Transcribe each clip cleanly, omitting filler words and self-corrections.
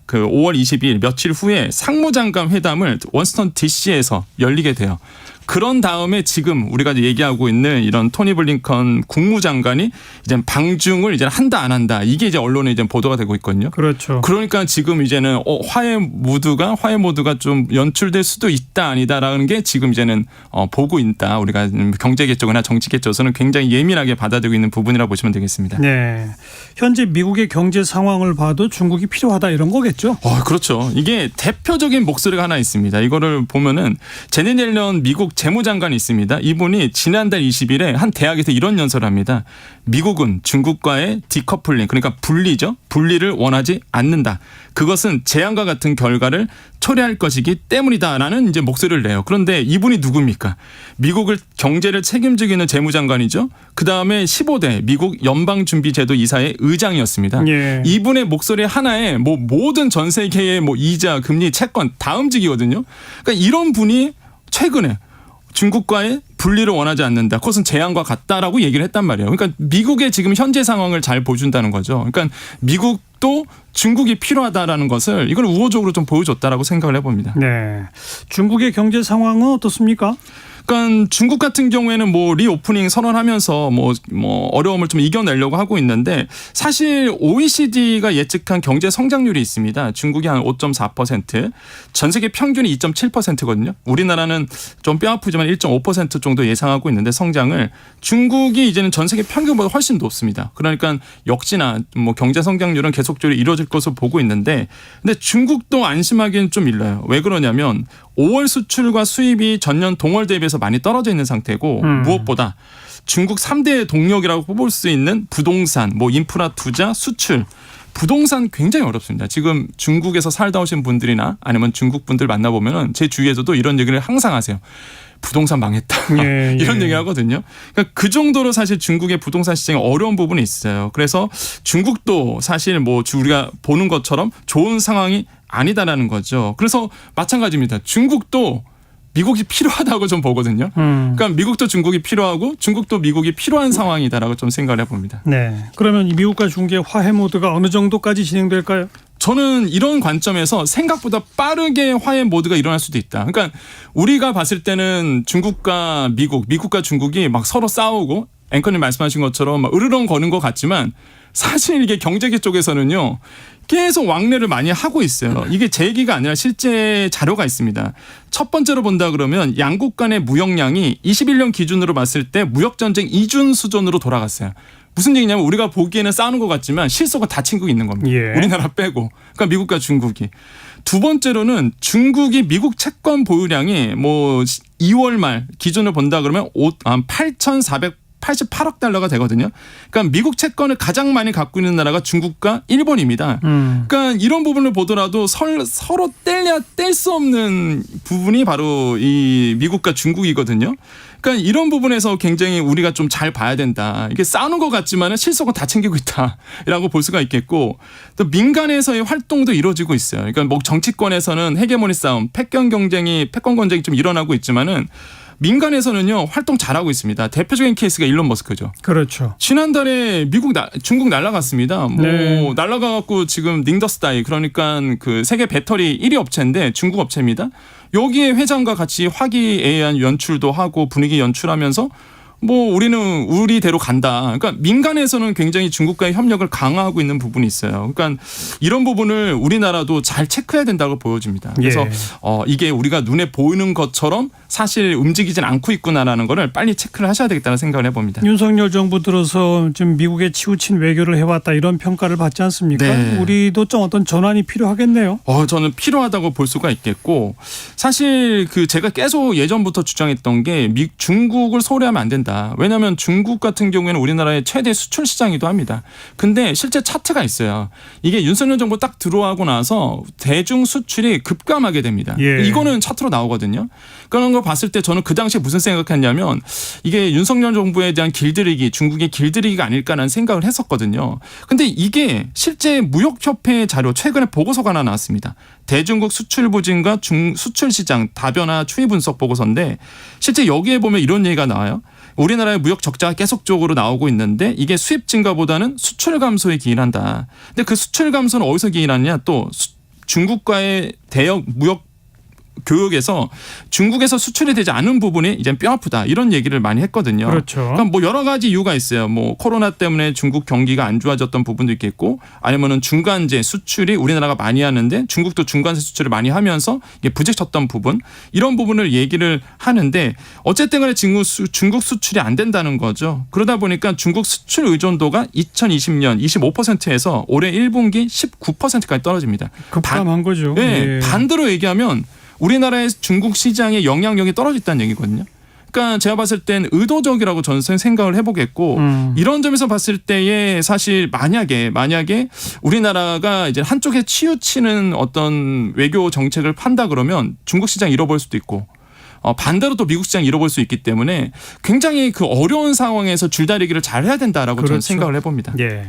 그 5월 22일 며칠 후에 상무장관 회담을 워싱턴 DC에서 열리게 돼요. 그런 다음에 지금 우리가 얘기하고 있는 이런 토니 블링컨 국무장관이 이제 방중을 이제 한다 안 한다 이게 이제 언론에 이제 보도가 되고 있거든요. 그렇죠. 그러니까 지금 이제는 화해 모드가 좀 연출될 수도 있다 아니다라는 게 지금 이제는 보고 있다. 우리가 경제계 쪽이나 정치계 쪽에서는 굉장히 예민하게 받아들이고 있는 부분이라고 보시면 되겠습니다. 네. 현재 미국의 경제 상황을 봐도 중국이 필요하다 이런 거겠죠. 그렇죠. 이게 대표적인 목소리가 하나 있습니다. 이거를 보면은 제넷 옐런 미국 재무장관이 있습니다. 이분이 지난달 20일에 한 대학에서 이런 연설을 합니다. 미국은 중국과의 디커플링 그러니까 분리를 원하지 않는다. 그것은 재앙과 같은 결과를 초래할 것이기 때문이다라는 이제 목소리를 내요. 그런데 이분이 누굽니까? 미국을 경제를 책임지고 있는 재무장관이죠. 그다음에 15대 미국 연방준비제도 이사의 의장이었습니다. 예. 이분의 목소리 하나에 모든 전 세계의 이자, 금리, 채권 다 움직이거든요. 그러니까 이런 분이 최근에 중국과의 분리를 원하지 않는다. 그것은 재앙과 같다라고 얘기를 했단 말이에요. 그러니까 미국의 지금 현재 상황을 잘 보여준다는 거죠. 그러니까 미국도 중국이 필요하다라는 것을 이걸 우호적으로 좀 보여줬다라고 생각을 해봅니다. 네. 중국의 경제 상황은 어떻습니까? 그러니까 중국 같은 경우에는 리오프닝 선언하면서 어려움을 좀 이겨내려고 하고 있는데 사실 OECD가 예측한 경제 성장률이 있습니다. 중국이 한 5.4%, 전 세계 평균이 2.7%거든요. 우리나라는 좀 뼈아프지만 1.5% 정도 예상하고 있는데 성장을 중국이 이제는 전 세계 평균보다 훨씬 높습니다. 그러니까 역시나 경제 성장률은 계속적으로 이루어질 것으로 보고 있는데 근데 중국도 안심하기는 좀 일러요. 왜 그러냐면 5월 수출과 수입이 전년 동월 대비해서 많이 떨어져 있는 상태고 무엇보다 중국 3대 동력이라고 뽑을 수 있는 부동산, 인프라 투자, 수출. 부동산 굉장히 어렵습니다. 지금 중국에서 살다 오신 분들이나 아니면 중국 분들 만나보면은 제 주위에서도 이런 얘기를 항상 하세요. 부동산 망했다. 예. 이런 얘기 하거든요. 그러니까 그 정도로 사실 중국의 부동산 시장이 어려운 부분이 있어요. 그래서 중국도 사실 우리가 보는 것처럼 좋은 상황이 아니다라는 거죠. 그래서 마찬가지입니다. 중국도 미국이 필요하다고 좀 보거든요. 그러니까 미국도 중국이 필요하고 중국도 미국이 필요한 상황이다라고 좀 생각을 해봅니다. 네. 그러면 미국과 중국의 화해 모드가 어느 정도까지 진행될까요? 저는 이런 관점에서 생각보다 빠르게 화해 모드가 일어날 수도 있다. 그러니까 우리가 봤을 때는 중국과 미국과 중국이 서로 싸우고 앵커님 말씀하신 것처럼 으르렁거리는 것 같지만 사실 이게 경제계 쪽에서는요. 계속 왕래를 많이 하고 있어요. 이게 제 얘기가 아니라 실제 자료가 있습니다. 첫 번째로 본다 그러면 양국 간의 무역량이 21년 기준으로 봤을 때 무역전쟁 이전 수준으로 돌아갔어요. 무슨 얘기냐면 우리가 보기에는 싸우는 것 같지만 실속은 다 친구 있는 겁니다. 예. 우리나라 빼고. 그러니까 미국과 중국이. 두 번째로는 중국이 미국 채권 보유량이 2월 말 기준으로 본다 그러면 8,488억 달러가 되거든요. 그러니까 미국 채권을 가장 많이 갖고 있는 나라가 중국과 일본입니다. 그러니까 이런 부분을 보더라도 서로 뗄 수 없는 부분이 바로 이 미국과 중국이거든요. 그러니까 이런 부분에서 굉장히 우리가 좀 잘 봐야 된다. 이게 싸우는 것 같지만 실속은 다 챙기고 있다라고 볼 수가 있겠고 또 민간에서의 활동도 이루어지고 있어요. 그러니까 정치권에서는 헤게모니 싸움, 패권 경쟁이 좀 일어나고 있지만은 민간에서는요 활동 잘하고 있습니다. 대표적인 케이스가 일론 머스크죠. 그렇죠. 지난달에 중국 날아갔습니다. 네. 날아가갖고 지금 닝더스다이 그러니까 그 세계 배터리 1위 업체인데 중국 업체입니다. 여기에 회장과 같이 화기애애한 연출도 하고 분위기 연출하면서 우리는 우리대로 간다. 그러니까 민간에서는 굉장히 중국과의 협력을 강화하고 있는 부분이 있어요. 그러니까 이런 부분을 우리나라도 잘 체크해야 된다고 보여집니다. 그래서 예. 이게 우리가 눈에 보이는 것처럼 사실 움직이진 않고 있구나라는 거를 빨리 체크를 하셔야 되겠다는 생각을 해봅니다. 윤석열 정부 들어서 지금 미국에 치우친 외교를 해왔다 이런 평가를 받지 않습니까? 네. 우리도 좀 어떤 전환이 필요하겠네요. 저는 필요하다고 볼 수가 있겠고 사실 제가 계속 예전부터 주장했던 게 중국을 소홀히하면 안 된다. 왜냐하면 중국 같은 경우에는 우리나라의 최대 수출 시장이기도 합니다. 근데 실제 차트가 있어요. 이게 윤석열 정부 딱 들어오고 나서 대중 수출이 급감하게 됩니다. 예. 이거는 차트로 나오거든요. 그런 걸 봤을 때 저는 그 당시에 무슨 생각했냐면 이게 윤석열 정부에 대한 중국의 길들이기가 아닐까라는 생각을 했었거든요. 근데 이게 실제 무역협회 자료 최근에 보고서가 하나 나왔습니다. 대중국 수출 부진과 수출 시장 다변화 추이 분석 보고서인데 실제 여기에 보면 이런 얘기가 나와요. 우리나라의 무역 적자가 계속적으로 나오고 있는데 이게 수입 증가보다는 수출 감소에 기인한다. 근데 그 수출 감소는 어디서 기인하느냐 또 중국과의 대역 무역 교역에서 중국에서 수출이 되지 않은 부분이 이제 뼈 아프다 이런 얘기를 많이 했거든요. 그렇죠. 그러니까 뭐 여러 가지 이유가 있어요. 뭐 코로나 때문에 중국 경기가 안 좋아졌던 부분도 있겠고, 아니면은 중간재 수출이 우리나라가 많이 하는데 중국도 중간재 수출을 많이 하면서 이게 부딪혔던 부분, 이런 부분을 얘기를 하는데 어쨌든 간에 중국 수출이 안 된다는 거죠. 그러다 보니까 중국 수출 의존도가 2020년 25%에서 올해 1분기 19%까지 떨어집니다. 급감한 거죠. 네, 예. 반대로 얘기하면 우리나라의 중국 시장의 영향력이 떨어졌다는 얘기거든요. 그러니까 제가 봤을 땐 의도적이라고 저는 생각을 해보겠고, 이런 점에서 봤을 때에 사실 만약에 우리나라가 이제 한쪽에 치우치는 어떤 외교 정책을 판다 그러면 중국 시장 잃어버릴 수도 있고, 반대로 또 미국 시장 잃어버릴 수 있기 때문에 굉장히 그 어려운 상황에서 줄다리기를 잘 해야 된다라고 그렇죠. 저는 생각을 해봅니다. 예.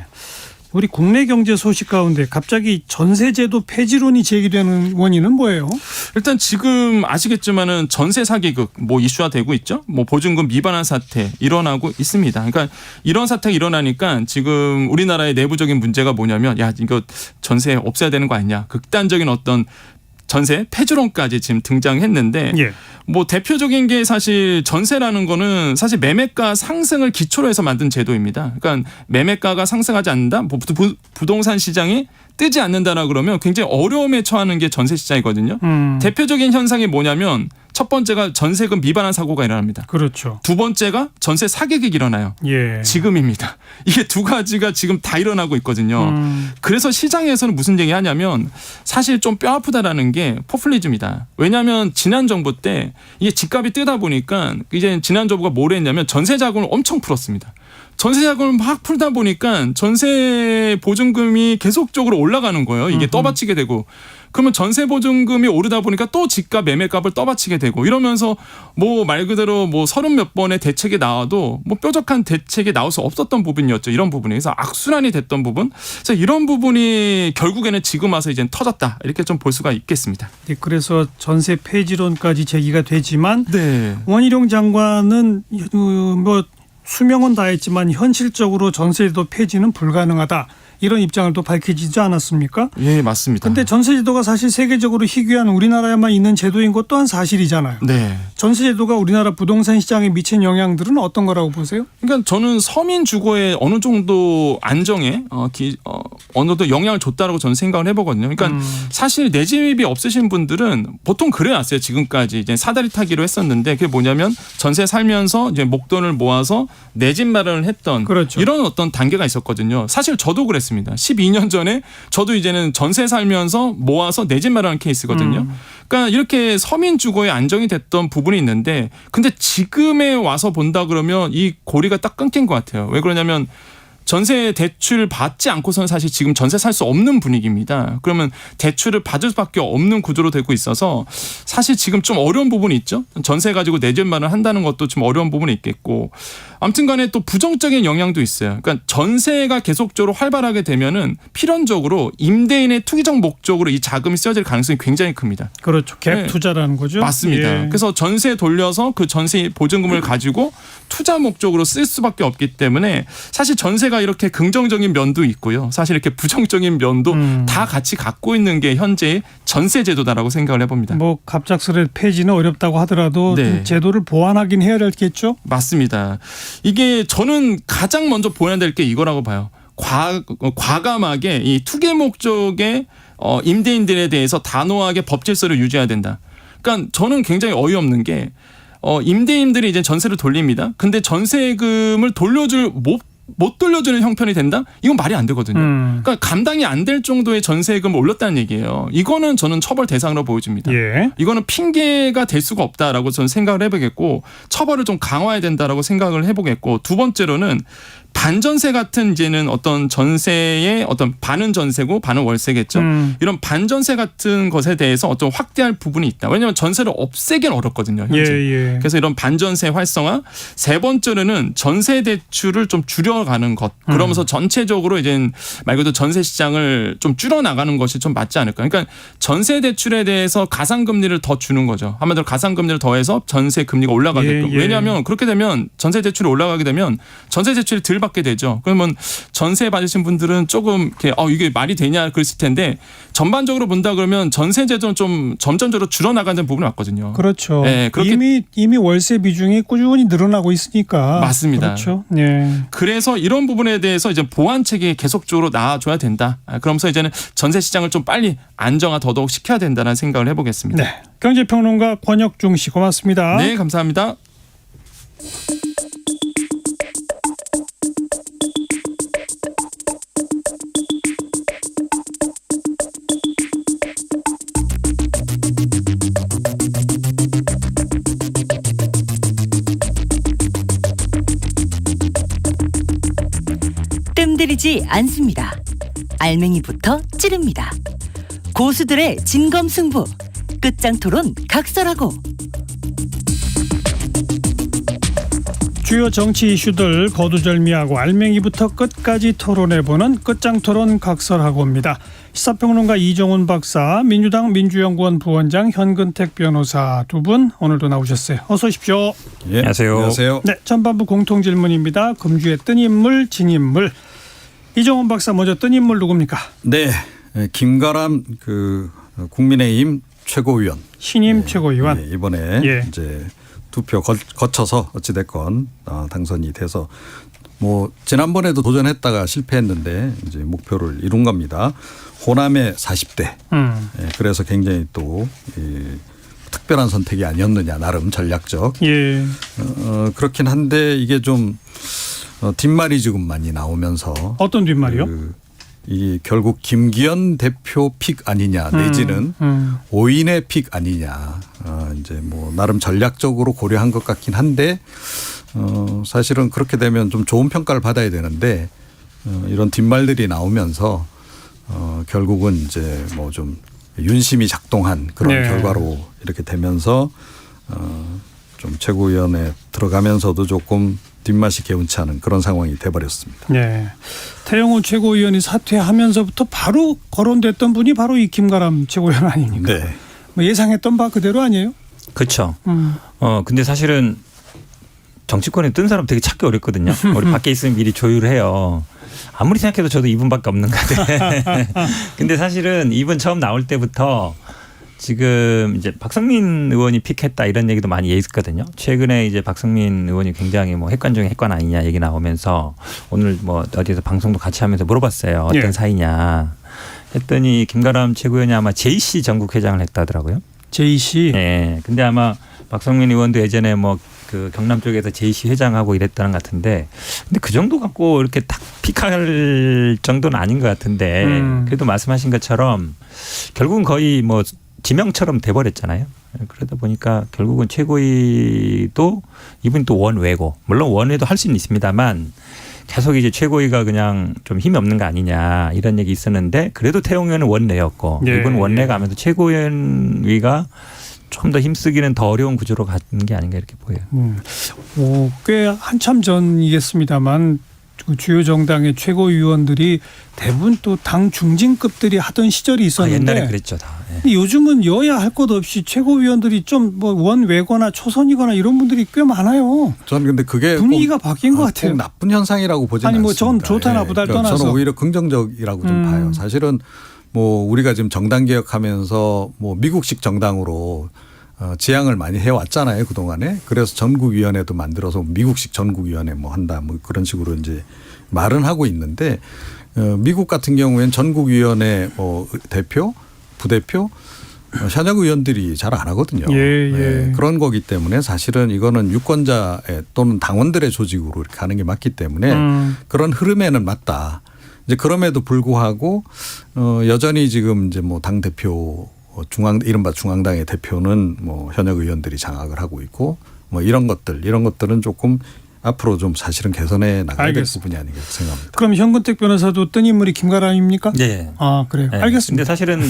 우리 국내 경제 소식 가운데 갑자기 전세제도 폐지론이 제기되는 원인은 뭐예요? 일단 지금 아시겠지만은 전세 사기극 뭐 이슈화 되고 있죠. 뭐 보증금 미반환 사태 일어나고 있습니다. 그러니까 이런 사태가 일어나니까 지금 우리나라의 내부적인 문제가 뭐냐면, 야, 이거 전세 없애야 되는 거 아니냐. 극단적인 어떤 전세 폐지론까지 지금 등장했는데, 예. 뭐 대표적인 게 사실 전세라는 거는 사실 매매가 상승을 기초로 해서 만든 제도입니다. 그러니까 매매가가 상승하지 않는다, 뭐 부동산 시장이 뜨지 않는다라 그러면 굉장히 어려움에 처하는 게 전세 시장이거든요. 대표적인 현상이 뭐냐면, 첫 번째가 전세금 미반환 사고가 일어납니다. 그렇죠. 두 번째가 전세 사기극이 일어나요. 예. 지금입니다. 이게 두 가지가 지금 다 일어나고 있거든요. 그래서 시장에서는 무슨 얘기 하냐면, 사실 좀 뼈 아프다라는 게 포퓰리즘이다. 왜냐하면 지난 정부 때 이게 집값이 뜨다 보니까 이제 지난 정부가 뭘 했냐면 전세 자금을 엄청 풀었습니다. 전세 자금을 막 풀다 보니까 전세 보증금이 계속적으로 올라가는 거예요. 이게 떠받치게 되고. 그러면 전세 보증금이 오르다 보니까 또 집값 매매값을 떠받치게 되고, 이러면서 뭐 말 그대로 뭐 30몇 번의 대책이 나와도 뭐 뾰족한 대책이 나올 수 없었던 부분이었죠. 이런 부분이. 그래서 악순환이 됐던 부분. 그래서 이런 부분이 결국에는 지금 와서 이제 터졌다. 이렇게 좀 볼 수가 있겠습니다. 네, 그래서 전세 폐지론까지 제기가 되지만 네. 원희룡 장관은 뭐 수명은 다했지만 현실적으로 전세제도 폐지는 불가능하다, 이런 입장을 또 밝히지 않았습니까? 예, 맞습니다. 그런데 전세제도가 사실 세계적으로 희귀한 우리나라에만 있는 제도인 것 또한 사실이잖아요. 네. 전세제도가 우리나라 부동산 시장에 미친 영향들은 어떤 거라고 보세요? 그러니까 저는 서민 주거에 어느 정도 안정에 어느 정도 영향을 줬다라고 저는 생각을 해보거든요. 그러니까 사실 내 집이 없으신 분들은 보통 그래왔어요. 지금까지 이제 사다리 타기로 했었는데, 그게 뭐냐면 전세 살면서 이제 목돈을 모아서 내 집 마련을 했던, 그렇죠. 이런 어떤 단계가 있었거든요. 사실 저도 그랬습니다. 12년 전에 저도 이제는 전세 살면서 모아서 내 집 마련한 케이스거든요. 그러니까 이렇게 서민 주거에 안정이 됐던 부분이 있는데, 근데 지금에 와서 본다 그러면 이 고리가 딱 끊긴 것 같아요. 왜 그러냐면 전세 대출 받지 않고서는 사실 지금 전세 살 수 없는 분위기입니다. 그러면 대출을 받을 수밖에 없는 구조로 되고 있어서 사실 지금 좀 어려운 부분이 있죠. 전세 가지고 내 집 마련을 한다는 것도 좀 어려운 부분이 있겠고, 아무튼 간에 또 부정적인 영향도 있어요. 그러니까 전세가 계속적으로 활발하게 되면은 필연적으로 임대인의 투기적 목적으로 이 자금이 쓰여질 가능성이 굉장히 큽니다. 그렇죠. 갭 네. 투자라는 거죠. 맞습니다. 예. 그래서 전세 돌려서 그 전세 보증금을 가지고 투자 목적으로 쓸 수밖에 없기 때문에 사실 전세가 이렇게 긍정적인 면도 있고요. 사실 이렇게 부정적인 면도 다 같이 갖고 있는 게 현재의 전세 제도다라고 생각을 해봅니다. 뭐 갑작스레 폐지는 어렵다고 하더라도 네. 제도를 보완하긴 해야 되겠죠. 맞습니다. 이게 저는 가장 먼저 보완해야 될 게 이거라고 봐요. 과감하게 이 투기 목적의 임대인들에 대해서 단호하게 법 질서를 유지해야 된다. 그러니까 저는 굉장히 어이없는 게 임대인들이 이제 전세를 돌립니다. 근데 전세금을 못 돌려주는 형편이 된다? 이건 말이 안 되거든요. 그러니까 감당이 안 될 정도의 전세금을 올렸다는 얘기예요. 이거는 저는 처벌 대상으로 보여집니다. 예. 이거는 핑계가 될 수가 없다라고 저는 생각을 해보겠고, 처벌을 좀 강화해야 된다라고 생각을 해보겠고, 두 번째로는 반전세 같은 이제는 어떤 전세의 어떤 반은 전세고 반은 월세겠죠. 이런 반전세 같은 것에 대해서 어떤 확대할 부분이 있다. 왜냐하면 전세를 없애기는 어렵거든요. 현재. 예. 그래서 이런 반전세 활성화. 세 번째로는 전세 대출을 좀 줄여가는 것. 그러면서 전체적으로 이제 말 그대로 전세 시장을 좀 줄여나가는 것이 좀 맞지 않을까. 그러니까 전세 대출에 대해서 가상금리를 더 주는 거죠. 한마디로 가상금리를 더해서 전세 금리가 올라가게끔. 예. 왜냐하면 그렇게 되면 전세 대출이 올라가게 되면 전세 대출이 덜 받게 되죠. 그러면 전세 받으신 분들은 조금 이렇게 이게 말이 되냐 그랬을 텐데 전반적으로 본다 그러면 전세 제도는 좀 점점적으로 줄어나가는 부분이 맞거든요. 그렇죠. 네, 그렇게 이미 월세 비중이 꾸준히 늘어나고 있으니까. 맞습니다. 그렇죠. 네. 그래서 이런 부분에 대해서 이제 보완책이 계속적으로 나와줘야 된다. 그러면서 이제는 전세 시장을 좀 빨리 안정화 더더욱 시켜야 된다는 생각을 해보겠습니다. 네. 경제평론가 권혁중 씨 고맙습니다. 네, 감사합니다. 뜸들이지 않습니다. 알맹이부터 찌릅니다. 고수들의 진검승부. 끝장토론 각설하고. 주요 정치 이슈들 거두절미하고 알맹이부터 끝까지 토론해보는 끝장토론 각설하고입니다. 시사평론가 이정훈 박사, 민주당 민주연구원 부원장 현근택 변호사 두 분 오늘도 나오셨어요. 어서 오십시오. 예, 안녕하세요. 네, 전반부 공통질문입니다. 금주의 뜬 인물, 진 인물. 이정훈 박사 먼저 뜬 인물 누굽니까? 네, 김가람 국민의힘 최고위원. 신임 최고위원. 예, 이번에 이제 투표 거쳐서 어찌됐건 당선이 돼서 뭐 지난번에도 도전했다가 실패했는데 이제 목표를 이룬 겁니다. 호남의 40대. 예, 그래서 굉장히 또 특별한 선택이 아니었느냐 나름 전략적. 예. 그렇긴 한데 이게 좀 뒷말이 지금 많이 나오면서 어떤 뒷말이요? 이 결국 김기현 대표 픽 아니냐 내지는 5인의 픽 아니냐 이제 뭐 나름 전략적으로 고려한 것 같긴 한데 사실은 그렇게 되면 좀 좋은 평가를 받아야 되는데 이런 뒷말들이 나오면서 결국은 이제 뭐 좀 윤심이 작동한 그런 결과로 이렇게 되면서 좀 최고위원회 들어가면서도 조금 뒷맛이 개운치 않은 그런 상황이 돼버렸습니다. 네. 태영호 최고위원이 사퇴하면서부터 바로 거론됐던 분이 바로 이 김가람 최고위원 아닙니까? 네. 뭐 예상했던 바 그대로 아니에요? 그렇죠. 근데 사실은 정치권에 뜬 사람 되게 찾기 어렵거든요. 우리 밖에 있으면 미리 조율을 해요. 아무리 생각해도 저도 이분밖에 없는 것 같아요. 근데 사실은 이분 처음 나올 때부터 지금 이제 박성민 의원이 픽했다 이런 얘기도 많이 있었거든요. 최근에 이제 박성민 의원이 굉장히 뭐 핵관 중에 핵관 아니냐 얘기 나오면서 오늘 뭐 어디에서 방송도 같이 하면서 물어봤어요. 어떤 사이냐 했더니 김가람 최고위원이 아마 JC 전국회장을 했다더라고요. JC. 네. 근데 아마 박성민 의원도 예전에 뭐 그 경남 쪽에서 JC 회장하고 이랬다는 것 같은데 근데 그 정도 갖고 이렇게 딱 픽할 정도는 아닌 것 같은데 그래도 말씀하신 것처럼 결국은 거의 뭐 지명처럼 돼버렸잖아요. 그러다 보니까 결국은 최고위도 이분이 또 원외고 물론 원외도 할 수는 있습니다만 계속 이제 최고위가 그냥 좀 힘이 없는 거 아니냐 이런 얘기 있었는데 그래도 태용 의원은 원내였고 이분 원내가 하면서 최고위가 좀 더 힘쓰기는 더 어려운 구조로 가는 게 아닌가 이렇게 보여요. 꽤 한참 전이겠습니다만 주요 정당의 최고위원들이 대부분 또 당 중진급들이 하던 시절이 있었는데 옛날에 그랬죠 다. 근데 요즘은 여야 할 것 없이 최고위원들이 좀 뭐 원외거나 초선이거나 이런 분들이 꽤 많아요. 저는 근데 그게 분위기가 바뀐 것 같아요. 꼭 나쁜 현상이라고 보지는 아니 뭐 않습니다. 전 좋다 나쁘다를 떠나서 저는 오히려 긍정적이라고 좀 봐요. 사실은 뭐 우리가 지금 정당 개혁하면서 뭐 미국식 정당으로 지향을 많이 해왔잖아요 그동안에. 그래서 전국위원회도 만들어서 미국식 전국위원회 뭐 한다 뭐 그런 식으로 이제 말은 하고 있는데 미국 같은 경우에는 전국위원회 뭐 대표, 부대표, 현역 의원들이 잘 안 하거든요. 네, 그런 거기 때문에 사실은 이거는 유권자의 또는 당원들의 조직으로 이렇게 하는 게 맞기 때문에 그런 흐름에는 맞다. 이제 그럼에도 불구하고 여전히 지금 이제 뭐 당 대표 이른바 중앙당의 대표는 뭐 현역 의원들이 장악을 하고 있고 뭐 이런 것들은 조금 앞으로 좀 사실은 개선해 나가야 될 부분이 아닌가 생각합니다. 그럼 현근택 변호사도 뜬 인물이 김가람입니까? 네. 아 그래요. 네. 알겠습니다. 근데 사실은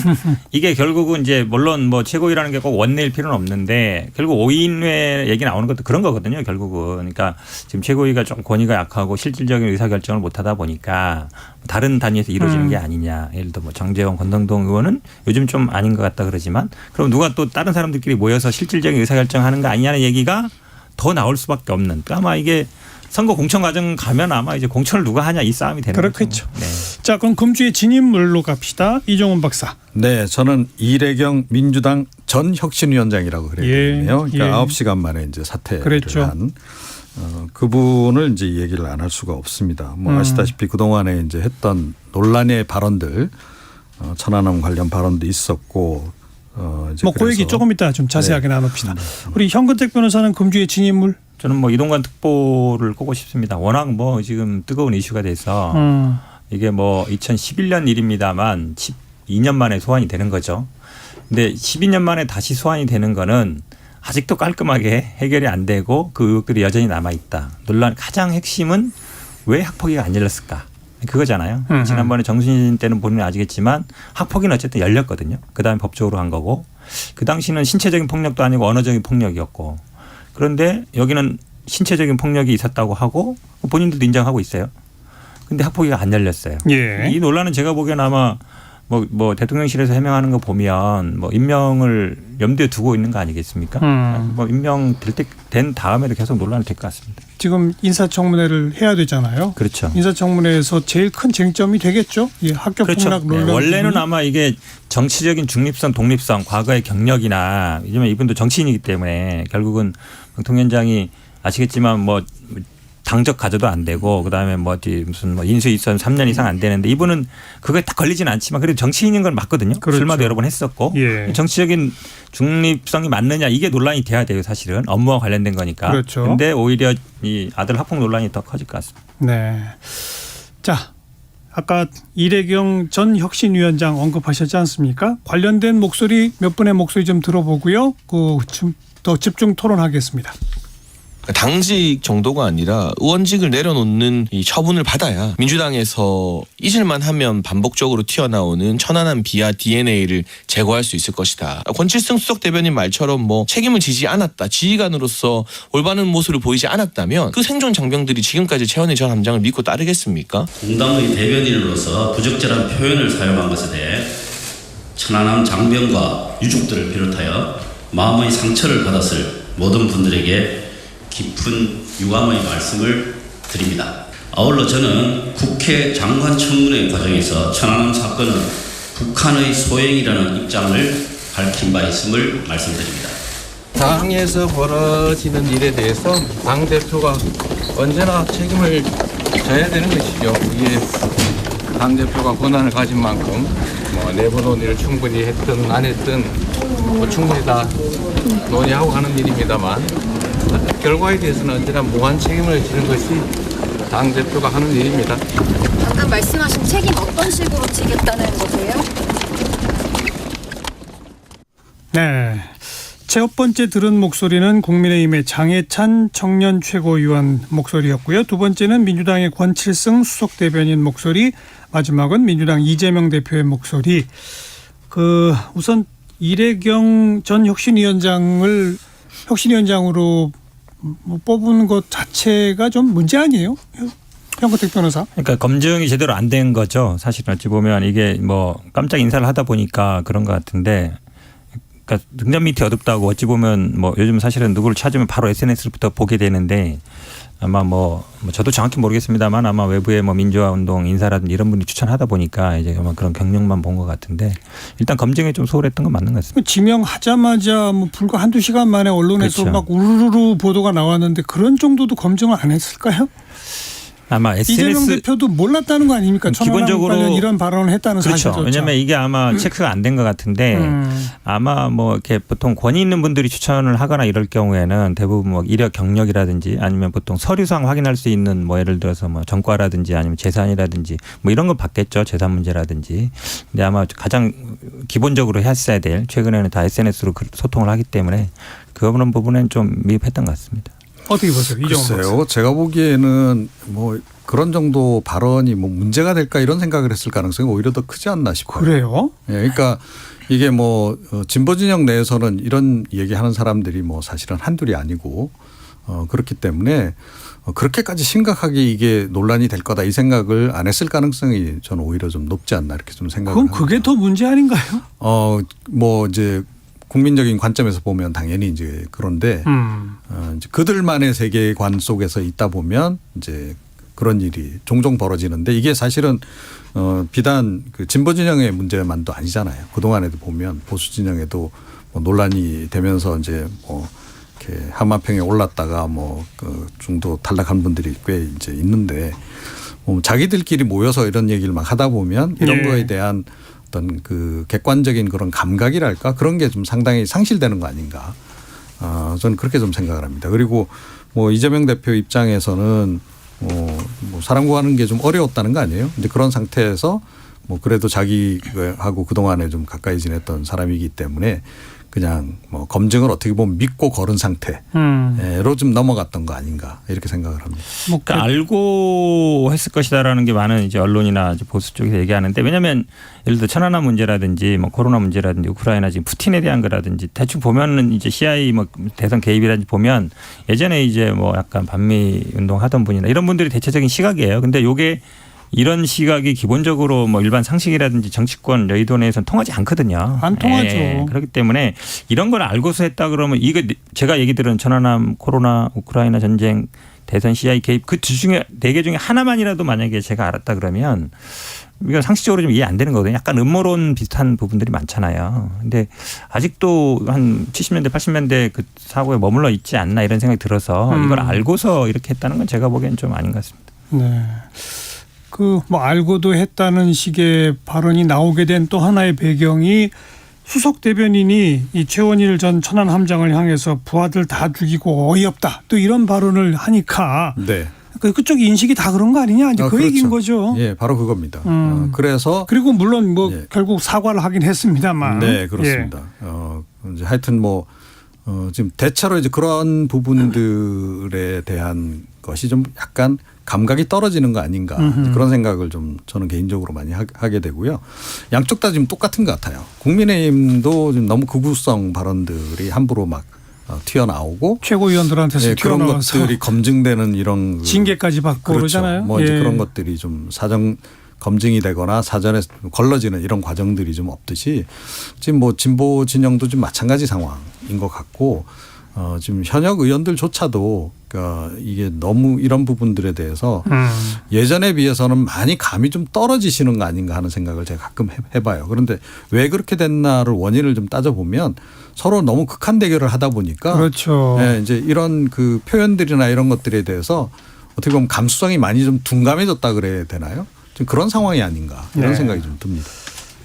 이게 결국은 이제 물론 뭐 최고위라는 게 꼭 원내일 필요는 없는데 결국 5인회 얘기 나오는 것도 그런 거거든요. 결국은 그러니까 지금 최고위가 좀 권위가 약하고 실질적인 의사결정을 못하다 보니까 다른 단위에서 이루어지는 게 아니냐. 예를 들어 뭐 정재원, 권성동 의원은 요즘 좀 아닌 것 같다 그러지만 그럼 누가 또 다른 사람들끼리 모여서 실질적인 의사결정하는 거 아니냐는 얘기가 더 나올 수밖에 없는. 아마 이게 선거 공천 과정 가면 아마 이제 공천을 누가 하냐 이 싸움이 되는 그렇겠죠. 거죠. 네. 자, 그럼 금주의 진인물로 갑시다. 이종훈 박사. 네, 저는 이래경 민주당 전 혁신위원장이라고 그래야 되네요. 그러니까 9시간 만에 이제 사퇴를 그랬죠. 한 그분을 이제 얘기를 안 할 수가 없습니다. 뭐 아시다시피 그 동안에 이제 했던 논란의 발언들, 천안함 관련 발언도 있었고, 이제 뭐 그 얘기 조금 이따 좀 자세하게 나눕시다. 우리 현근택 변호사는 금주의 진인물. 저는 뭐 이동관 특보를 꼽고 싶습니다. 워낙 뭐 지금 뜨거운 이슈가 돼서 이게 뭐 2011년 일입니다만 12년 만에 소환이 되는 거죠. 근데 12년 만에 다시 소환이 되는 거는 아직도 깔끔하게 해결이 안 되고 그 의혹들이 여전히 남아 있다. 논란 가장 핵심은 왜 학폭위가 안 열렸을까? 그거잖아요. 지난번에 정순신 때는 본인은 아시겠지만 학폭위는 어쨌든 열렸거든요. 그다음에 법적으로 한 거고 그 당시는 신체적인 폭력도 아니고 언어적인 폭력이었고 그런데 여기는 신체적인 폭력이 있었다고 하고 본인들도 인정하고 있어요. 근데 학폭위가 안 열렸어요. 예. 이 논란은 제가 보기에는 아마 뭐 대통령실에서 해명하는 거 보면 뭐 임명을 염두에 두고 있는 거 아니겠습니까? 뭐 임명될 때 된 다음에도 계속 논란이 될 것 같습니다. 지금 인사청문회를 해야 되잖아요. 그렇죠. 인사청문회에서 제일 큰 쟁점이 되겠죠. 예, 학교 폭력 논란. 네, 원래는 아마 이게 정치적인 중립성, 독립성, 과거의 경력이나 요즘에 이분도 정치인이기 때문에 결국은 통위원장이 아시겠지만 뭐 당적 가져도 안 되고 그다음에 뭐 무슨 뭐 인수 있었 3년 이상 안 되는데 이분은 그거에 딱 걸리진 않지만 그래도 정치인인 건 맞거든요. 그렇죠. 출마도 여러 번 했었고 예. 정치적인 중립성이 맞느냐 이게 논란이 돼야 돼요. 사실은 업무와 관련된 거니까. 그렇죠. 그런데 오히려 이 아들 학폭 논란이 더 커질 것 같습니다. 네. 자, 아까 이래경 전 혁신위원장 언급하셨지 않습니까? 관련된 목소리 몇 분의 목소리 좀 들어보고요. 좀 더 집중 토론하겠습니다. 당직 정도가 아니라 의원직을 내려놓는 이 처분을 받아야 민주당에서 잊을만 하면 반복적으로 튀어나오는 천안함 비하 DNA를 제거할 수 있을 것이다. 권칠승 수석 대변인 말처럼 뭐 책임을 지지 않았다. 지휘관으로서 올바른 모습을 보이지 않았다면 그 생존 장병들이 지금까지 최원희 전 함장을 믿고 따르겠습니까? 공당의 대변인으로서 부적절한 표현을 사용한 것에 대해 천안함 장병과 유족들을 비롯하여 마음의 상처를 받았을 모든 분들에게 깊은 유감의 말씀을 드립니다. 아울러 저는 국회 장관 청문회 과정에서 천안함 사건은 북한의 소행이라는 입장을 밝힌 바 있음을 말씀드립니다. 당에서 벌어지는 일에 대해서 당대표가 언제나 책임을 져야 되는 것이죠. 이게 당대표가 권한을 가진 만큼 뭐 내부 논의를 충분히 했든 안 했든 뭐 충분히 다 논의하고 하는 일입니다만 결과에 대해서는 언제나 무한 책임을 지는 것이 당대표가 하는 일입니다. 방금 말씀하신 책임 어떤 식으로 지겠다는 거세요? 네. 첫 번째 들은 목소리는 국민의힘의 장해찬 청년 최고위원 목소리였고요. 두 번째는 민주당의 권칠승 수석 대변인 목소리, 마지막은 민주당 이재명 대표의 목소리. 우선 이래경 전 혁신위원장을 혁신위원장으로 뽑은 것 자체가 좀 문제 아니에요? 현근택 변호사. 그러니까 검증이 제대로 안 된 거죠. 사실은 어찌 보면 이게 뭐 깜짝 인사를 하다 보니까 그런 것 같은데 그러니까 등잔 밑이 어둡다고 어찌 보면 뭐 요즘 사실은 누구를 찾으면 바로 SNS부터 보게 되는데 아마 뭐 저도 정확히 모르겠습니다만 아마 외부에 뭐 민주화 운동 인사라든지 이런 분이 추천하다 보니까 이제 아마 그런 경력만 본 것 같은데 일단 검증에 좀 소홀했던 건 맞는 것 같습니다. 지명하자마자 뭐 불과 한두 시간 만에 언론에서 그렇죠. 막 우르르 보도가 나왔는데 그런 정도도 검증을 안 했을까요? 아마 이재명 SNS 대표도 몰랐다는 거 아닙니까? 기본적으로 관련 이런 발언을 했다는 그렇죠. 사실조차. 왜냐하면 이게 아마 체크가 안 된 것 같은데 아마 뭐 이렇게 보통 권위 있는 분들이 추천을 하거나 이럴 경우에는 대부분 뭐 이력 경력이라든지 아니면 보통 서류상 확인할 수 있는 뭐 예를 들어서 뭐 전과라든지 아니면 재산이라든지 뭐 이런 걸 받겠죠. 재산 문제라든지. 근데 아마 가장 기본적으로 했어야 될 최근에는 다 SNS로 소통을 하기 때문에 그런 부분은 좀 미흡했던 것 같습니다. 어떻게 보세요? 글쎄요. 제가 보기에는 뭐 그런 정도 발언이 뭐 문제가 될까 이런 생각을 했을 가능성이 오히려 더 크지 않나 싶어요. 그래요? 예, 그러니까 이게 뭐 진보 진영 내에서는 이런 얘기하는 사람들이 뭐 사실은 한둘이 아니고 그렇기 때문에 그렇게까지 심각하게 이게 논란이 될 거다 이 생각을 안 했을 가능성이 저는 오히려 좀 높지 않나 이렇게 좀 생각을 합니다. 그럼 그게 더 문제 아닌가요? 뭐 이제 국민적인 관점에서 보면 당연히 이제 그런데 이제 그들만의 세계관 속에서 있다 보면 이제 그런 일이 종종 벌어지는데 이게 사실은 비단 그 진보 진영의 문제만도 아니잖아요. 그 동안에도 보면 보수 진영에도 뭐 논란이 되면서 이제 뭐 이렇게 한마평에 올랐다가 뭐 그 중도 탈락한 분들이 꽤 이제 있는데 자기들끼리 모여서 이런 얘기를 막 하다 보면 이런 거에 대한 어떤 그 객관적인 그런 감각이랄까 그런 게 좀 상당히 상실되는 거 아닌가. 저는 그렇게 좀 생각을 합니다. 그리고 뭐 이재명 대표 입장에서는 뭐 사람 구하는 게 좀 어려웠다는 거 아니에요? 이제 그런 상태에서 뭐 그래도 자기하고 그동안에 좀 가까이 지냈던 사람이기 때문에 그냥 뭐 검증을 어떻게 보면 믿고 걸은 상태로 좀 넘어갔던 거 아닌가 이렇게 생각을 합니다. 뭐 그러니까 알고 했을 것이다라는 게 많은 이제 언론이나 이제 보수 쪽에서 얘기하는데 왜냐하면 예를 들어 천안함 문제라든지 뭐 코로나 문제라든지 우크라이나 지금 푸틴에 대한 거라든지 대충 보면은 이제 CIA 뭐 대선 개입이라든지 보면 예전에 이제 뭐 약간 반미 운동 하던 분이나 이런 분들이 대체적인 시각이에요. 근데 요게 이런 시각이 기본적으로 뭐 일반 상식이라든지 정치권 여의도 내에서는 통하지 않거든요. 안 통하죠. 예, 그렇기 때문에 이런 걸 알고서 했다 그러면 이거 제가 얘기 들은 천안함, 코로나, 우크라이나 전쟁, 대선 CIA 개입 그 두 중에 4개 중에 하나만이라도 만약에 제가 알았다 그러면 이건 상식적으로 좀 이해 안 되는 거거든요. 약간 음모론 비슷한 부분들이 많잖아요. 근데 아직도 한 70년대, 80년대 그 사고에 머물러 있지 않나 이런 생각이 들어서 이걸 알고서 이렇게 했다는 건 제가 보기엔 좀 아닌 것 같습니다. 네. 그 뭐 알고도 했다는 식의 발언이 나오게 된 또 하나의 배경이 수석 대변인이 이 최원일 전 천안 함장을 향해서 부하들 다 죽이고 어이없다 또 이런 발언을 하니까 네. 그쪽 인식이 다 그런 거 아니냐 이제 그 그렇죠. 얘기인 거죠. 예, 바로 그겁니다. 그래서 그리고 물론 뭐 예. 결국 사과를 하긴 했습니다만. 네, 그렇습니다. 이제 하여튼 뭐 지금 대체로 이제 그런 부분들에 대한 것이 좀 약간 감각이 떨어지는 거 아닌가 그런 생각을 좀 저는 개인적으로 많이 하게 되고요. 양쪽 다 지금 똑같은 것 같아요. 국민의힘도 지금 너무 극우성 발언들이 함부로 막 튀어나오고 최고위원들한테서 그런 튀어나와서 것들이 검증되는 이런 징계까지 받고 그렇죠. 그러잖아요. 뭐 이제 예. 그런 것들이 좀 사정 검증이 되거나 사전에 걸러지는 이런 과정들이 좀 없듯이 지금 뭐 진보 진영도 좀 마찬가지 상황인 것 같고 지금 현역 의원들조차도 그러니까 이게 너무 이런 부분들에 대해서 예전에 비해서는 많이 감이 좀 떨어지시는 거 아닌가 하는 생각을 제가 가끔 해봐요. 그런데 왜 그렇게 됐나를 원인을 좀 따져보면 서로 너무 극한 대결을 하다 보니까 그렇죠. 네, 이제 이런 그 표현들이나 이런 것들에 대해서 어떻게 보면 감수성이 많이 좀 둔감해졌다 그래야 되나요? 좀 그런 상황이 아닌가 이런 네. 생각이 좀 듭니다.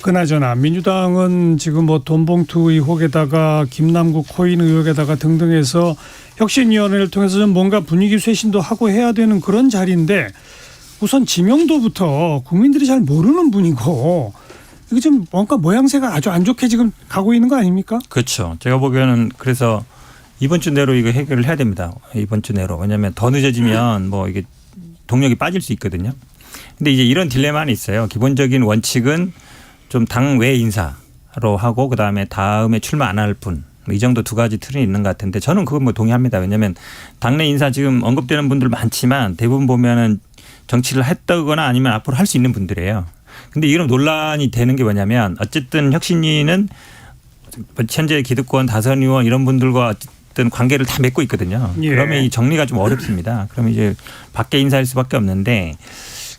그나저나 민주당은 지금 뭐 돈봉투 의혹에다가 김남국 코인 의혹에다가 등등해서 혁신위원회를 통해서 좀 뭔가 분위기 쇄신도 하고 해야 되는 그런 자리인데 우선 지명도부터 국민들이 잘 모르는 분이고 이게 좀 뭔가 모양새가 아주 안 좋게 지금 가고 있는 거 아닙니까? 그렇죠. 제가 보기에는 그래서 이번 주 내로 이거 해결을 해야 됩니다. 이번 주 내로. 왜냐하면 더 늦어지면 뭐 이게 동력이 빠질 수 있거든요. 근데 이제 이런 딜레마는 있어요. 기본적인 원칙은 좀 당외 인사로 하고 그다음에 다음에 출마 안 할 분. 이 정도 두 가지 틀이 있는 것 같은데 저는 그건 뭐 동의합니다. 왜냐하면 당내 인사 지금 언급되는 분들 많지만 대부분 보면은 정치를 했다거나 아니면 앞으로 할 수 있는 분들이에요. 근데 이런 논란이 되는 게 뭐냐면 어쨌든 혁신위는 현재 기득권 다선 의원 이런 분들과 어쨌든 관계를 다 맺고 있거든요. 예. 그러면 이 정리가 좀 어렵습니다. 그러면 이제 밖에 인사할 수밖에 없는데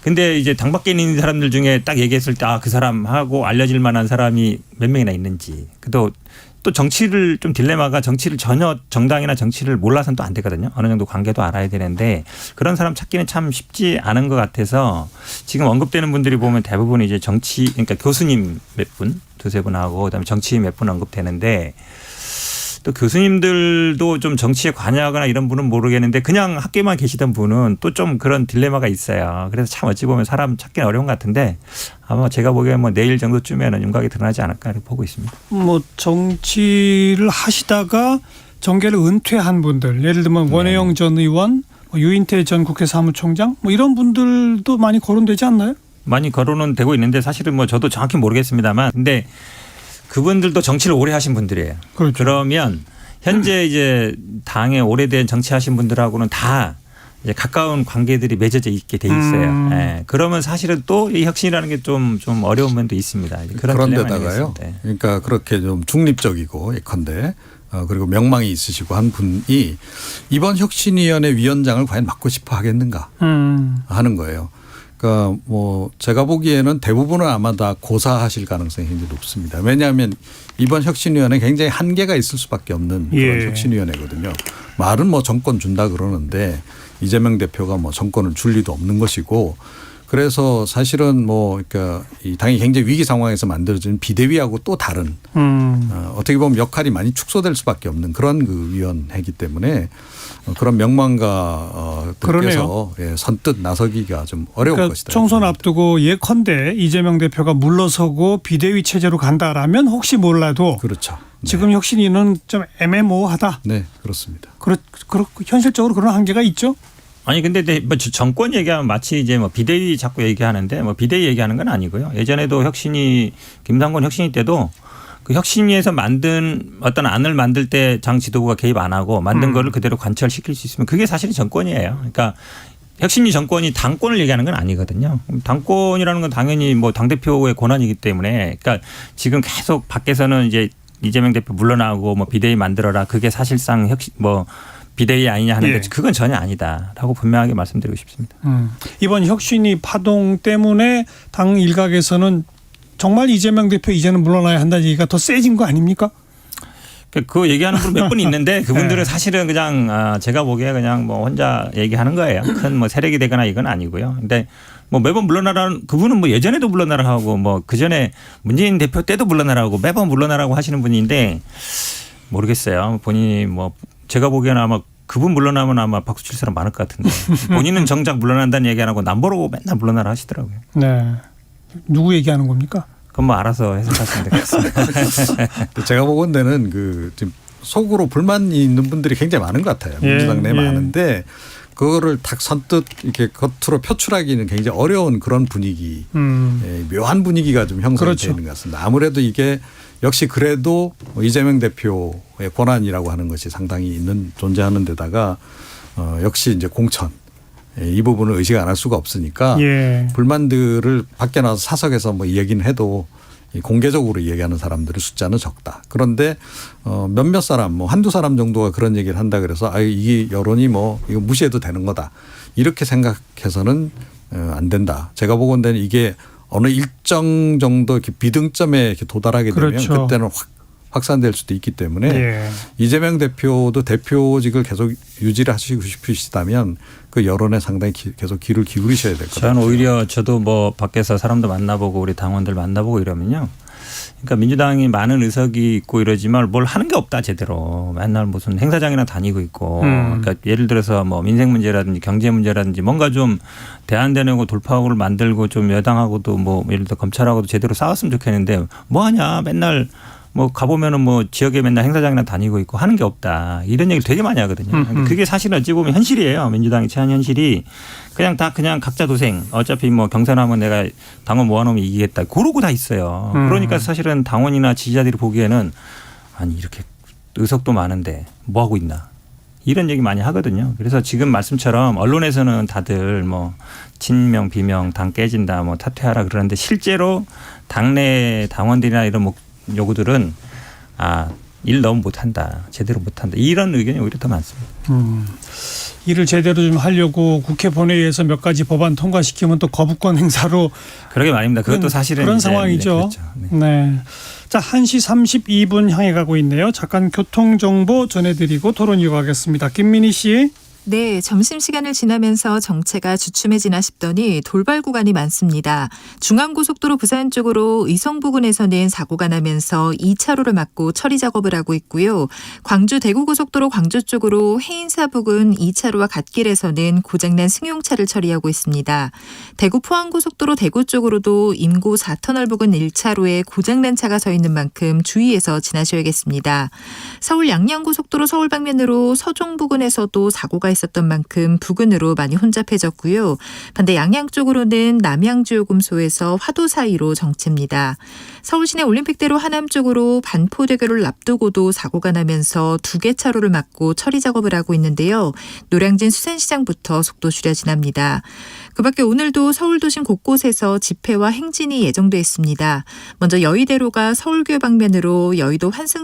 근데 이제 당 밖에 있는 사람들 중에 딱 얘기했을 때 그 사람하고 알려질 만한 사람이 몇 명이나 있는지. 또 정치를 좀 딜레마가 정치를 전혀 정당이나 정치를 몰라서는 또 안 되거든요. 어느 정도 관계도 알아야 되는데 그런 사람 찾기는 참 쉽지 않은 것 같아서 지금 언급되는 분들이 보면 대부분 이제 정치 그러니까 교수님 몇 분, 두세 분하고 그다음에 정치인 몇 분 언급되는데 또 교수님들도 좀 정치에 관여하거나 이런 분은 모르겠는데 그냥 학교만 계시던 분은 또 좀 그런 딜레마가 있어요. 그래서 참 어찌 보면 사람 찾기는 어려운 것 같은데 아마 제가 보기에는 뭐 내일 정도쯤에는 윤곽이 드러나지 않을까 이렇게 보고 있습니다. 뭐 정치를 하시다가 정계를 은퇴한 분들 예를 들면 원혜영 전 의원, 유인태 전 국회 사무총장 뭐 이런 분들도 많이 거론되지 않나요? 많이 거론은 되고 있는데 사실은 뭐 저도 정확히 모르겠습니다만 근데 그분들도 정치를 오래 하신 분들이에요. 그렇죠. 그러면 현재 이제 당에 오래된 정치하신 분들하고는 다 이제 가까운 관계들이 맺어져 있게 돼 있어요. 예. 그러면 사실은 또 이 혁신이라는 게 좀 어려운 면도 있습니다. 그런데다가요. 그러니까 그렇게 좀 중립적이고 예컨대 그리고 명망이 있으시고 한 분이 이번 혁신위원회 위원장을 과연 맡고 싶어 하겠는가 하는 거예요. 그러니까 뭐 제가 보기에는 대부분은 아마 다 고사하실 가능성이 굉장히 높습니다. 왜냐하면 이번 혁신위원회 굉장히 한계가 있을 수밖에 없는 그런 혁신위원회거든요. 말은 뭐 정권 준다 그러는데 이재명 대표가 뭐 정권을 줄 리도 없는 것이고 그래서 사실은 뭐 그러니까 이 당이 굉장히 위기 상황에서 만들어진 비대위하고 또 다른 어떻게 보면 역할이 많이 축소될 수밖에 없는 그런 그 위원회이기 때문에 그런 명망가 들께서 예, 선뜻 나서기가 좀 어려울 그러니까 것이다. 총선 앞두고 예컨대 이재명 대표가 물러서고 비대위 체제로 간다라면 혹시 몰라도 그렇죠. 네. 지금 혁신위는 좀 애매모호하다. 네, 그렇습니다. 현실적으로 그런 한계가 있죠. 아니 근데 뭐 정권 얘기하면 마치 이제 뭐 비대위 자꾸 얘기하는데 뭐 비대위 얘기하는 건 아니고요. 예전에도 혁신위 김상곤 혁신위 때도 그 혁신위에서 만든 어떤 안을 만들 때 장 지도부가 개입 안 하고 만든 거를 그대로 관철시킬 수 있으면 그게 사실은 정권이에요. 그러니까 혁신위 정권이 당권을 얘기하는 건 아니거든요. 당권이라는 건 당연히 뭐 당대표의 권한이기 때문에 그러니까 지금 계속 밖에서는 이제 이재명 대표 물러나고 뭐 비대위 만들어라 그게 사실상 뭐 비대위 아니냐 하는데 그건 전혀 아니다라고 분명하게 말씀드리고 싶습니다. 이번 혁신위 파동 때문에 당 일각에서는 정말 이재명 대표 이제는 물러나야 한다는 얘기가 더 세진 거 아닙니까? 그 얘기하는 분 몇 분 있는데 그분들은 사실은 그냥 제가 보기에 그냥 뭐 혼자 얘기하는 거예요. 큰 뭐 세력이 되거나 이건 아니고요. 근데 뭐 매번 물러나라는 그분은 뭐 예전에도 물러나라 하고 뭐 그전에 문재인 대표 때도 물러나라고 매번 물러나라고 하시는 분인데 모르겠어요. 본인이 뭐 제가 보기에는 아마 그분 물러나면 아마 박수 칠 사람 많을 것 같은데 본인은 정작 물러난다는 얘기 안 하고 남보라고 맨날 물러나라 하시더라고요. 네. 누구 얘기하는 겁니까? 그건 뭐 알아서 해석하시면 되겠습니다. 제가 보건대는 그 지금 속으로 불만이 있는 분들이 굉장히 많은 것 같아요. 민주당 내 많은데 그거를 탁 선뜻 이렇게 겉으로 표출하기는 굉장히 어려운 그런 분위기, 묘한 분위기가 좀 형성이 되는 것 같습니다. 아무래도 이게 역시 그래도 이재명 대표의 권한이라고 하는 것이 상당히 존재하는 데다가 역시 이제 공천 이 부분을 의식 안 할 수가 없으니까 불만들을 밖에 나와서 사석에서 뭐 얘기는 해도 공개적으로 얘기하는 사람들의 숫자는 적다. 그런데 몇몇 사람 뭐 한두 사람 정도가 그런 얘기를 한다 그래서 이게 여론이 뭐 이거 무시해도 되는 거다. 이렇게 생각해서는 안 된다. 제가 보건대는 이게 어느 일정 정도 이렇게 비등점에 이렇게 도달하게 되면 그때는 확산될 수도 있기 때문에 이재명 대표도 대표직을 계속 유지를 하시고 싶으시다면 그 여론에 상당히 계속 귀를 기울이셔야 될 것 같아요. 저는 오히려 저도 뭐 밖에서 사람도 만나보고 우리 당원들 만나보고 이러면요. 그러니까 민주당이 많은 의석이 있고 이러지만 뭘 하는 게 없다 제대로. 맨날 무슨 행사장이나 다니고 있고. 그러니까 예를 들어서 뭐 민생 문제라든지 경제 문제라든지 뭔가 좀 대안되고 돌파구를 만들고 좀 여당하고도 뭐 예를 들어 검찰하고도 제대로 싸웠으면 좋겠는데 뭐 하냐 맨날 뭐 가보면은 뭐 지역에 맨날 행사장이나 다니고 있고 하는 게 없다. 이런 얘기를 되게 많이 하거든요. 그게 사실은 어찌 보면 현실이에요. 민주당이 취한 현실이 그냥 다 그냥 각자 도생. 어차피 뭐 경선하면 내가 당원 모아놓으면 이기겠다. 그러고 다 있어요. 그러니까 사실은 당원이나 지지자들이 보기에는 아니 이렇게 의석도 많은데 뭐 하고 있나. 이런 얘기 많이 하거든요. 그래서 지금 말씀처럼 언론에서는 다들 뭐 친명 비명 당 깨진다 뭐 탈퇴하라 그러는데 실제로 당내 당원들이나 이런 요구들은 일 너무 못한다. 제대로 못한다. 이런 의견이 오히려 더 많습니다. 일을 제대로 좀 하려고 국회 본회의에서 몇 가지 법안 통과시키면 또 거부권 행사로. 그러게 말입니다. 그것도 사실은 그런 상황이죠. 그렇죠. 네. 자, 1시 32분 향해 가고 있네요. 잠깐 교통정보 전해드리고 토론 이어가겠습니다. 김민희 씨. 네, 점심시간을 지나면서 정체가 주춤해지나 싶더니 돌발 구간이 많습니다. 중앙고속도로 부산 쪽으로 의성 부근에서는 사고가 나면서 2차로를 막고 처리 작업을 하고 있고요. 광주 대구고속도로 광주 쪽으로 해인사 부근 2차로와 갓길에서는 고장난 승용차를 처리하고 있습니다. 대구 포항고속도로 대구 쪽으로도 임고 4터널 부근 1차로에 고장난 차가 서 있는 만큼 주의해서 지나셔야겠습니다. 서울 양양고속도로 서울 방면으로 서종 부근에서도 사고가 있었던 만큼 부근으로 많이 혼잡해졌고요. 반대 양양 쪽으로는 남양주요금소에서 화도 사이로 정체입니다. 서울 시내 올림픽대로 하남 쪽으로 반포대교를 앞두고도 사고가 나면서 2개 차로를 막고 처리 작업을 하고 있는데요. 노량진 수산시장부터 속도 줄여 지납니다. 그 밖에 오늘도 서울 도심 곳곳에서 집회와 행진이 예정돼 있습니다. 먼저 여의대로가 서울교 방면으로 여의도 환승